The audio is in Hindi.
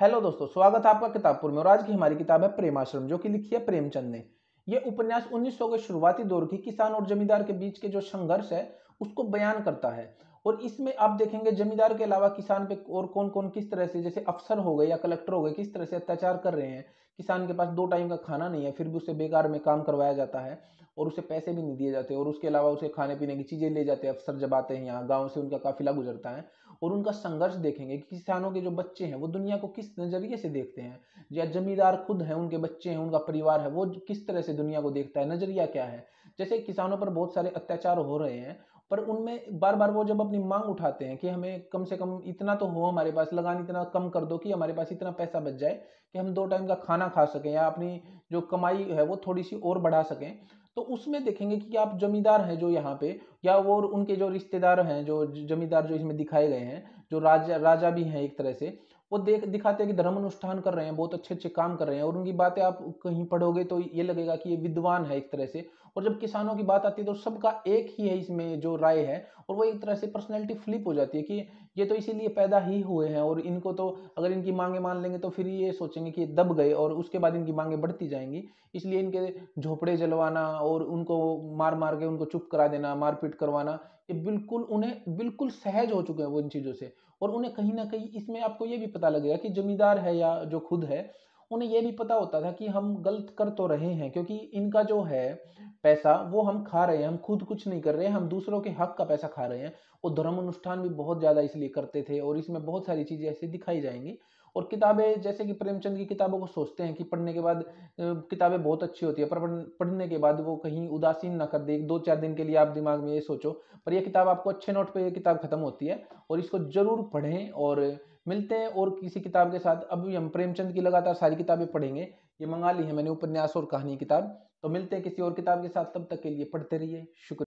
हेलो दोस्तों, स्वागत है आपका किताबपुर में। और आज की हमारी किताब है प्रेमाश्रम, जो कि लिखी है प्रेमचंद ने। यह उपन्यास 1900 के शुरुआती दौर की किसान और जमींदार के बीच के जो संघर्ष है उसको बयान करता है। और इसमें आप देखेंगे जमींदार के अलावा किसान पे और कौन कौन किस तरह से, जैसे अफसर हो गए या कलेक्टर हो गए, किस तरह से अत्याचार कर रहे हैं। किसान के पास 2 टाइम का खाना नहीं है, फिर भी उसे बेकार में काम करवाया जाता है और उसे पैसे भी नहीं दिए जाते, और उसके अलावा उसे खाने पीने की चीजें ले जाते हैं अफसर जब आते हैं यहाँ, गाँव से उनका काफिला गुजरता है। और उनका संघर्ष देखेंगे कि किसानों के जो बच्चे हैं वो दुनिया को किस नजरिए से देखते हैं, या जमींदार खुद हैं, उनके बच्चे हैं, उनका परिवार है, वो किस तरह से दुनिया को देखता है, नजरिया क्या है। जैसे किसानों पर बहुत सारे अत्याचार हो रहे हैं, पर उनमें बार बार वो जब अपनी मांग उठाते हैं कि हमें कम से कम इतना तो हो, हमारे पास लगान इतना कम कर दो कि हमारे पास इतना पैसा बच जाए कि हम 2 टाइम का खाना खा सकें, या अपनी जो कमाई है वो थोड़ी सी और बढ़ा सकें। तो उसमें देखेंगे कि आप जमींदार हैं जो यहाँ पे, या वो उनके जो रिश्तेदार हैं, जो जमींदार जो इसमें दिखाए गए हैं, जो राजा राजा भी हैं एक तरह से, वो दिखाते हैं कि धर्म अनुष्ठान कर रहे हैं, बहुत अच्छे अच्छे काम कर रहे हैं, और उनकी बातें आप कहीं पढ़ोगे तो ये लगेगा कि ये विद्वान है एक तरह से। और जब किसानों की बात आती है तो सबका एक ही है इसमें जो राय है, और वो एक तरह से पर्सनैलिटी फ्लिप हो जाती है कि ये तो इसीलिए पैदा ही हुए हैं, और इनको तो अगर इनकी मांगे मान लेंगे तो फिर ये सोचेंगे कि ये दब गए, और उसके बाद इनकी मांगे बढ़ती जाएंगी। इसलिए इनके झोपड़े जलवाना और उनको मार मार के उनको चुप करा देना, मारपीट करवाना, ये बिल्कुल उन्हें बिल्कुल सहज हो चुके हैं वो इन चीज़ों से। और उन्हें कहीं ना कहीं इसमें आपको ये भी पता लगेगा कि जमींदार है या जो खुद है, उन्हें ये भी पता होता था कि हम गलत कर तो रहे हैं, क्योंकि इनका जो है पैसा वो हम खा रहे हैं, हम खुद कुछ नहीं कर रहे हैं, हम दूसरों के हक का पैसा खा रहे हैं। वो धर्म अनुष्ठान भी बहुत ज़्यादा इसलिए करते थे, और इसमें बहुत सारी चीज़ें ऐसी दिखाई जाएंगी। और किताबें, जैसे कि प्रेमचंद की किताबों को सोचते हैं कि पढ़ने के बाद किताबें बहुत अच्छी होती है, पर पढ़ने के बाद वो कहीं उदासीन ना कर दे, 2-4 दिन के लिए आप दिमाग में ये सोचो। पर ये किताब आपको अच्छे नोट पे ये किताब खत्म होती है, और इसको जरूर पढ़ें। और मिलते हैं और किसी किताब के साथ। अभी हम प्रेमचंद की लगातार सारी किताबें पढ़ेंगे, ये मंगा ली है मैंने, उपन्यास और कहानी किताब। तो मिलते हैं किसी और किताब के साथ, तब तक के लिए पढ़ते रहिए। शुक्रिया।